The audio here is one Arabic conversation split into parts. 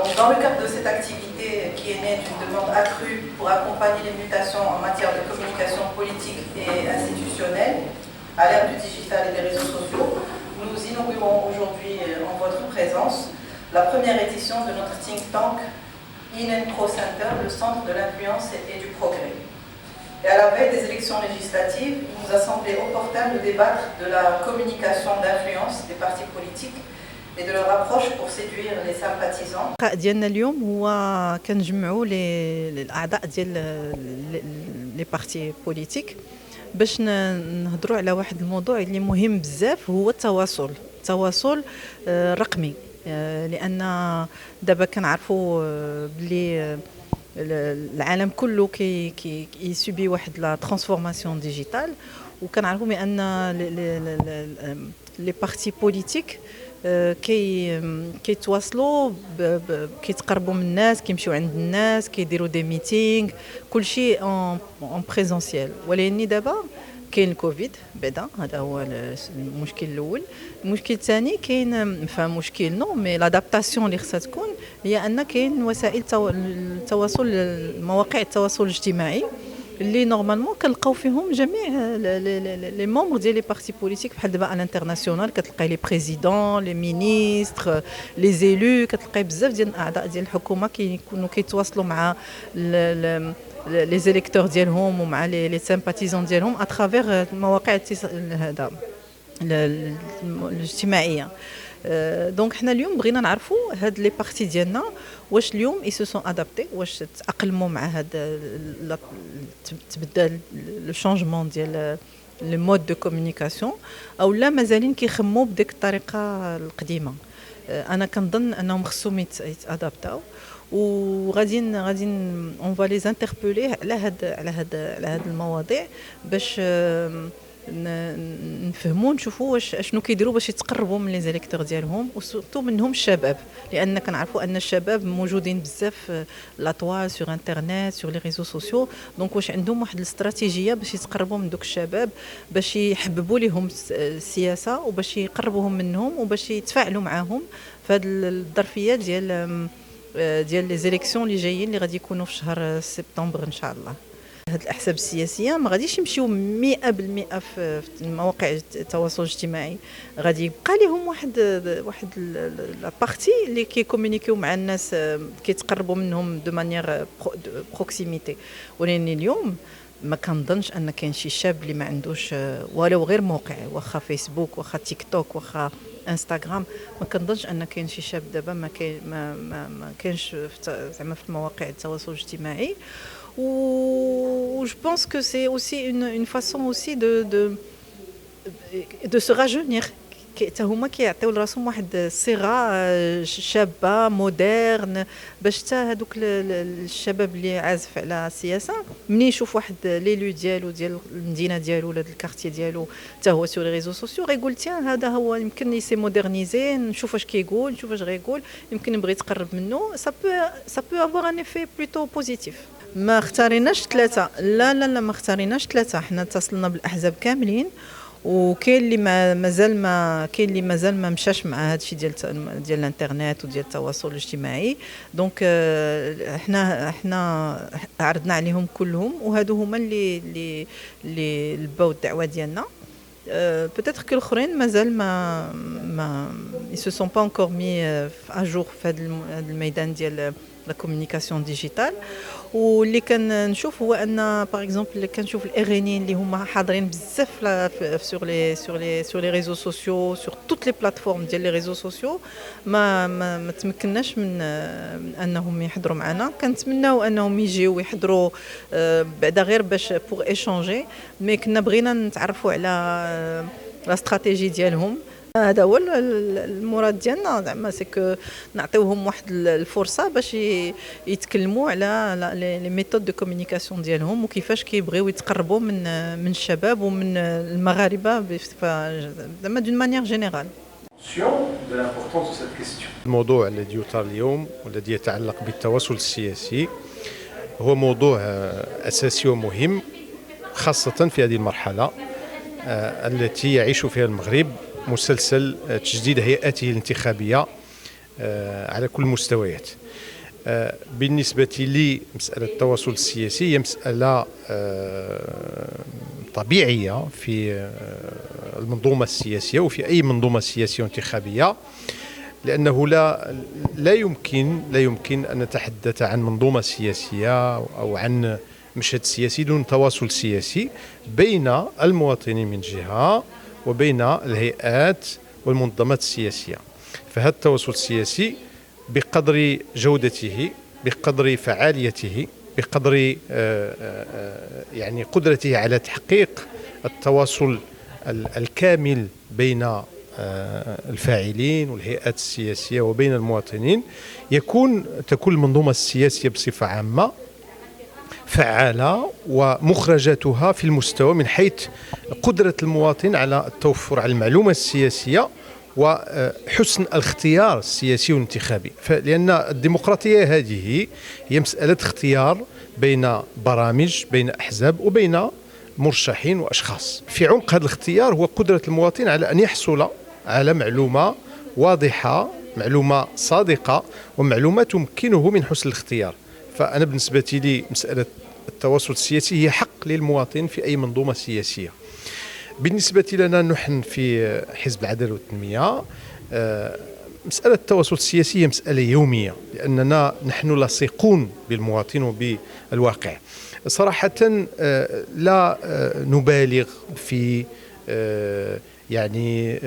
Donc, dans le cadre de cette activité qui est née d'une demande accrue pour accompagner les mutations en matière de communication politique et institutionnelle à l'ère du digital et des réseaux sociaux, nous inaugurons aujourd'hui en votre présence la première édition de notre think tank INEN-Pro Center, le centre de l'influence et du progrès. Et à la veille des élections législatives, il nous a semblé opportun de débattre de la communication d'influence des partis politiques et de leur approche pour séduire les sympathisants. ديالنا اليوم هو كنجمعوا الاعضاء ديال لي بارتي بوليتيك باش نهضروا على واحد الموضوع اللي مهم بزاف، هو التواصل الرقمي. لان دابا كنعرفوا بلي العالم كله يسوبي واحد لا ترانسفورماسيون ديجيتال، وكنعرفوا بان لي بارتي بوليتيك كيتواصلوا كيتقربوا من الناس، كيمشيو عند الناس، كيديروا دي ميتينغ، كلشي اون بريزونسيال. ولكن دابا كاين الكوفيد بعدا، هذا هو المشكل الاول. المشكل الثاني كاين مشكل نو مي لادابتاسيون اللي خصها تكون، هي ان كاين وسائل التواصل، مواقع التواصل الاجتماعي اللي نورمالمون كنلقاو فيهم جميع لي ممبر ديال لي بارتي بوليتيك، بحال دابا على الانترناسيونال كتلقاي لي بريزيدون، لي مينيستر، لي زيلو، كتلقاي بزاف ديال الاعضاء ديال الحكومه كيكونوا كيتواصلوا مع لي زيليكتور ديالهم ومع لي سامباتيزون ديالهم اترافير المواقع هذا الاجتماعيه. دونك حنا اليوم بغينا نعرفوا هاد لي بارتي ديالنا واش اليوم اي سو سون ادابتي، واش تاقلموا مع هاد تبدل لو شانجمون ديال لي مود دو كومونيكاسيون، او لا مازالين كيخموا بديك الطريقه القديمه. انا كنظن انهم خصهم يتادابتاو، وغادي اون فا لي انتربولي على هاد المواضيع باش نفهموا نشوفوا شنو كيديروا باش يتقربوا من لي زيليكتور ديالهم، وسورتو منهم الشباب، لان كنعرفوا ان الشباب موجودين بزاف لا طوال سور انترنيت سور لي ريزو سوسيو. دونك واش عندهم واحد الاستراتيجيه باش يتقربوا من دوك الشباب، باش يحببوا لهم السياسه وباش يقربوهم منهم وباش يتفاعلوا معاهم في هذه الظرفيه ديال لي زيليكسيون اللي جايين اللي غادي يكونوا في شهر سبتمبر ان شاء الله. هاد الاحزاب السياسيه ما غاديش يمشيو 100% في مواقع التواصل الاجتماعي، غادي يبقى لهم واحد لا بارتي اللي كيكومونيكيو مع الناس، كيتقربوا منهم دو مانيير بروكسيميتي. ولكن اليوم ما كنظنش ان كاين شي شاب اللي ما عندوش ولو غير موقع، واخا فيسبوك واخا تيك توك واخا انستغرام. ما كنظنش ان كاين شي شاب دابا ما كاينش زعما في مواقع التواصل الاجتماعي. Ou je pense que c'est aussi une façon aussi de se rajeunir. هما كيعطيو لراسهم واحد الصيغه شابه مودرن، باش حتى هذوك الشباب اللي عازف على السياسه منين يشوف واحد ليلو ديالو ديال المدينه ديالو ولا الكارتيه ديالو حتى هو سور لي ريزو سوسيو، غيقول تيان هذا هو يمكن يسي مودرنيزي، نشوف واش كيقول، نشوف واش غيقول، يمكن نبغي يتقرب منه. ça peut avoir un effet plutôt positif. ما اختاريناش ثلاثه، لا ما اختاريناش ثلاثه، حنا اتصلنا بالاحزاب كاملين، وكاين اللي مازال ما مشاش مع هذا الشيء ديال الانترنت وديال التواصل الاجتماعي. دونك احنا عرضنا عليهم كلهم، وهادو هما اللي لباو الدعوه ديالنا. peut-être que الاخرين مازال ما ils se sont pas encore mis à jour في هذا الميدان ديال لا كومونيكاسيون ديجيتال. واللي كنشوف هو ان باغ اكزومبل اللي كنشوف الاغانيين اللي هما حاضرين بزاف سور لي ريزو سوسيو، سور توت لي بلاتفورم ديال لي ريزو سوسيو، ما تمكناش من انهم يحضروا معنا. كنتمناو انهم يجيو يحضروا بعدا غير باش بوغ ايشانجي، مي كنا بغينا نتعرفوا على لا استراتيجي ديالهم. هذا هو المراد ديالنا، زعما سي كو نعطيوهم واحد الفرصه باش يتكلموا على لي ميثود دو كومونيكاسيون ديالهم وكيفاش كيبغيو يتقربوا من الشباب ومن المغاربه زعما دون مانيير جينيرال. الموضوع الذي يثار اليوم والذي يتعلق بالتواصل السياسي هو موضوع اساسي ومهم، خاصه في هذه المرحله التي يعيش فيها المغرب مسلسل تجديد هيئته الانتخابية على كل المستويات. بالنسبة لي مسألة التواصل السياسي هي مسألة طبيعية في المنظومة السياسية وفي أي منظومة سياسية وانتخابية، لأنه لا يمكن أن نتحدث عن منظومة سياسية أو عن مشهد سياسي دون تواصل سياسي بين المواطنين من جهة وبين الهيئات والمنظمات السياسية. فهذا التواصل السياسي بقدر جودته، بقدر فعاليته، بقدر يعني قدرته على تحقيق التواصل الكامل بين الفاعلين والهيئات السياسية وبين المواطنين، تكون المنظومة السياسية بصفة عامة فعالة ومخرجاتها في المستوى من حيث قدرة المواطن على التوفر على المعلومة السياسية وحسن الاختيار السياسي والانتخابي. لأن الديمقراطية هذه هي مسألة اختيار بين برامج، بين أحزاب وبين مرشحين وأشخاص. في عمق هذا الاختيار هو قدرة المواطن على أن يحصل على معلومة واضحة، معلومة صادقة، ومعلومة تمكنه من حسن الاختيار. فأنا بالنسبة لي مسألة التواصل السياسي هي حق للمواطن في أي منظومة سياسية. بالنسبة لنا نحن في حزب العدالة والتنمية، مسألة التواصل السياسي هي مسألة يومية، لأننا نحن لاصقون بالمواطن وبالواقع. صراحة لا نبالغ في يعني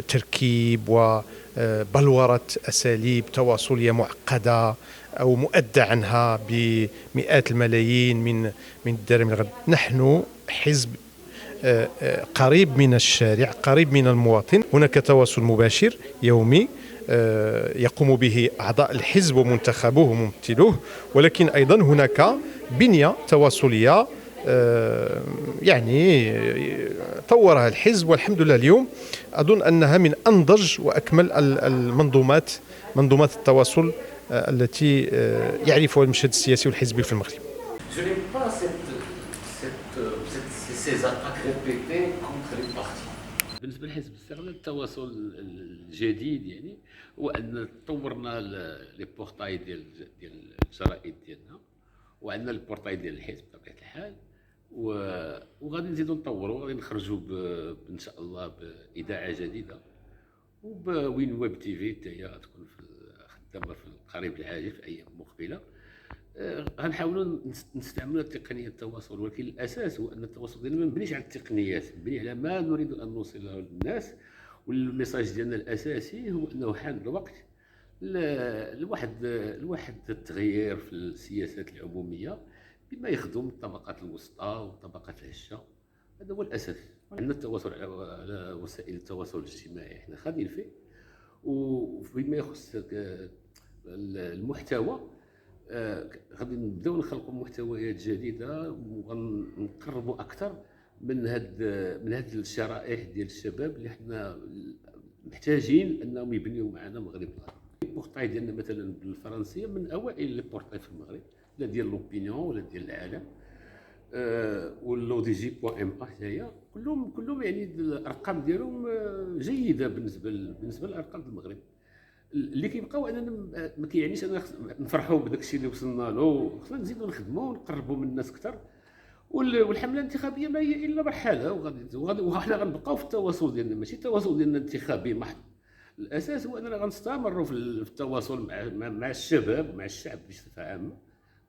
تركيب وبلورة أساليب تواصلية معقدة أو مؤدى عنها بمئات الملايين من الدراهم الغد. نحن حزب قريب من الشارع، قريب من المواطن. هناك تواصل مباشر يومي يقوم به أعضاء الحزب ومنتخبوه وممثلوه، ولكن أيضا هناك بنية تواصلية يعني طورها الحزب، والحمد لله اليوم أظن أنها من أنضج وأكمل منظومات التواصل التي يعرفها المشهد السياسي والحزبي في المغرب. بالنسبه للحزب استغل التواصل الجديد يعني هو ان طورنا لي بورتاي ديال الجرائد ديالنا، وعندنا البورتاي ديال الحزب بطبيعه الحال، وغادي نزيدو نطوروا، غادي نخرجوا ان شاء الله باذاعه جديده وبوين ويب تي في حتى هي تكون خدامه في القريب العاجل في ايام مقبله. غنحاولوا نستعملوا تقنيه التواصل، ولكن الاساس هو ان التواصل ديالنا ما مبنيش على التقنيات، مبني على ما نريد ان نوصله للناس. والميساج ديالنا الاساسي هو انه حان الوقت لواحد التغيير في السياسات العموميه بما يخدم الطبقات الوسطى والطبقات الهشه. هذا هو الاساس. عندنا التواصل على وسائل التواصل الاجتماعي حنا خادين فيه، وفيما يخص المحتوى غادي نبداو نخلقوا محتويات جديده ونقربوا اكثر من هاد الشرائح ديال الشباب اللي حنا محتاجين انهم يبنيو معنا المغرب. البورتاي ديالنا مثلا بالفرنسيه من اوائل لي بورتاي في المغرب، لا ديال لوبينيون ولا ديال العالم، واللوديجي بوان ام حتى هي كلهم يعني الارقام ديالهم جيده بالنسبه للارقام ديال المغرب. اللي كيبقاو اننا ما كيعنيش انا نفرحوا بداك الشيء اللي وصلنا له، خصنا نزيدوا نخدموا ونقربوا من الناس اكثر. والحمله الانتخابيه ما هي الا مرحله، وحنا غنبقاو في التواصل ديالنا، ماشي التواصل ديالنا انتخابي محض. الاساس هو اننا غنستمروا في التواصل مع الشباب، مع الشعب بصفه عامه،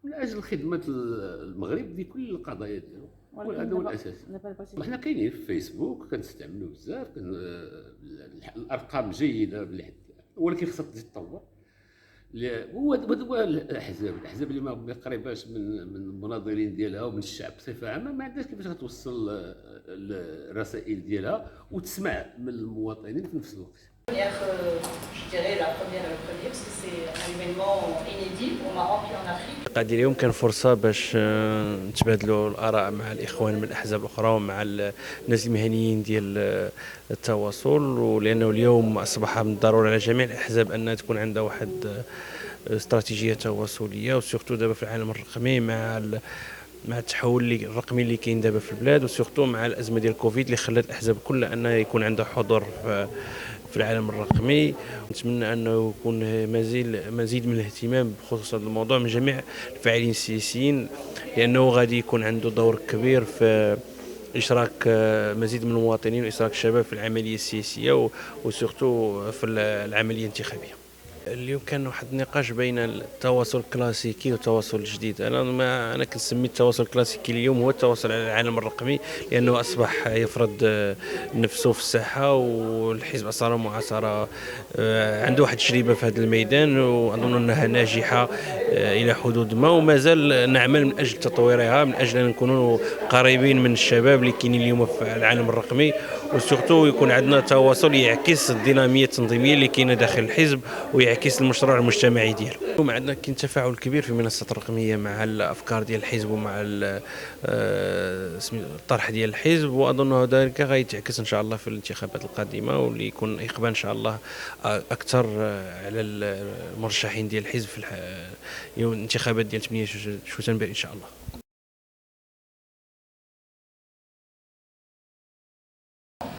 من اجل خدمه المغرب بكل القضايا ديالو. وهذا هو الاساس. وحنا كاينين في فيسبوك كنستعملوا بزاف، الارقام جيده بالحد، ولكن خصها تزيد تطور. هو الاحزاب اللي ما قريباش من المناضلين ديالها ومن الشعب بصفه عامه ما عندهاش كيفاش غتوصل الرسائل ديالها وتسمع من المواطنين في نفس الوقت. قد اليوم كان فرصة باش نتبادلوا الآراء مع الإخوان من الأحزاب الأخرى ومع الناس المهنيين ديال التواصل، ولأنه اليوم أصبح من الضروري على جميع الأحزاب أن تكون عندها واحد استراتيجية تواصلية، وسورتو دابا في العالم الرقمي مع التحول الرقمي اللي كاين دابا في البلاد، وسورتو مع الأزمة ديال كوفيد اللي خلات الأحزاب كلها أن يكون عندها حضور في العالم الرقمي. نتمنى انه يكون مزيد من الاهتمام بخصوص هذا الموضوع من جميع الفاعلين السياسيين، لانه غادي يكون عنده دور كبير في إشراك مزيد من المواطنين وإشراك الشباب في العملية السياسية وسورتو في العملية الانتخابية. اليوم كان واحد النقاش بين التواصل الكلاسيكي والتواصل الجديد. انا كنسمي التواصل الكلاسيكي اليوم هو التواصل على العالم الرقمي، لانه اصبح يفرض نفسه في الساحه، والحزب صار معاصره عنده واحد التجربه في هذا الميدان، واظن انها ناجحه الى حدود ما، وما زال نعمل من اجل تطويرها، من اجل ان نكونوا قريبين من الشباب اللي كاينين اليوم في العالم الرقمي، وسورتو يكون عندنا تواصل يعكس الديناميه التنظيميه اللي كاينه داخل الحزب ويعكس المشروع المجتمعي ديالو. اليوم عندنا كاين تفاعل كبير في المنصات الرقميه مع الافكار ديال الحزب ومع الطرح ديال الحزب، واظن ذلك غيتعكس ان شاء الله في الانتخابات القادمه، واللي يكون اقبال ان شاء الله اكثر على المرشحين ديال الحزب في الانتخابات ديال 8 شتنبر ان شاء الله.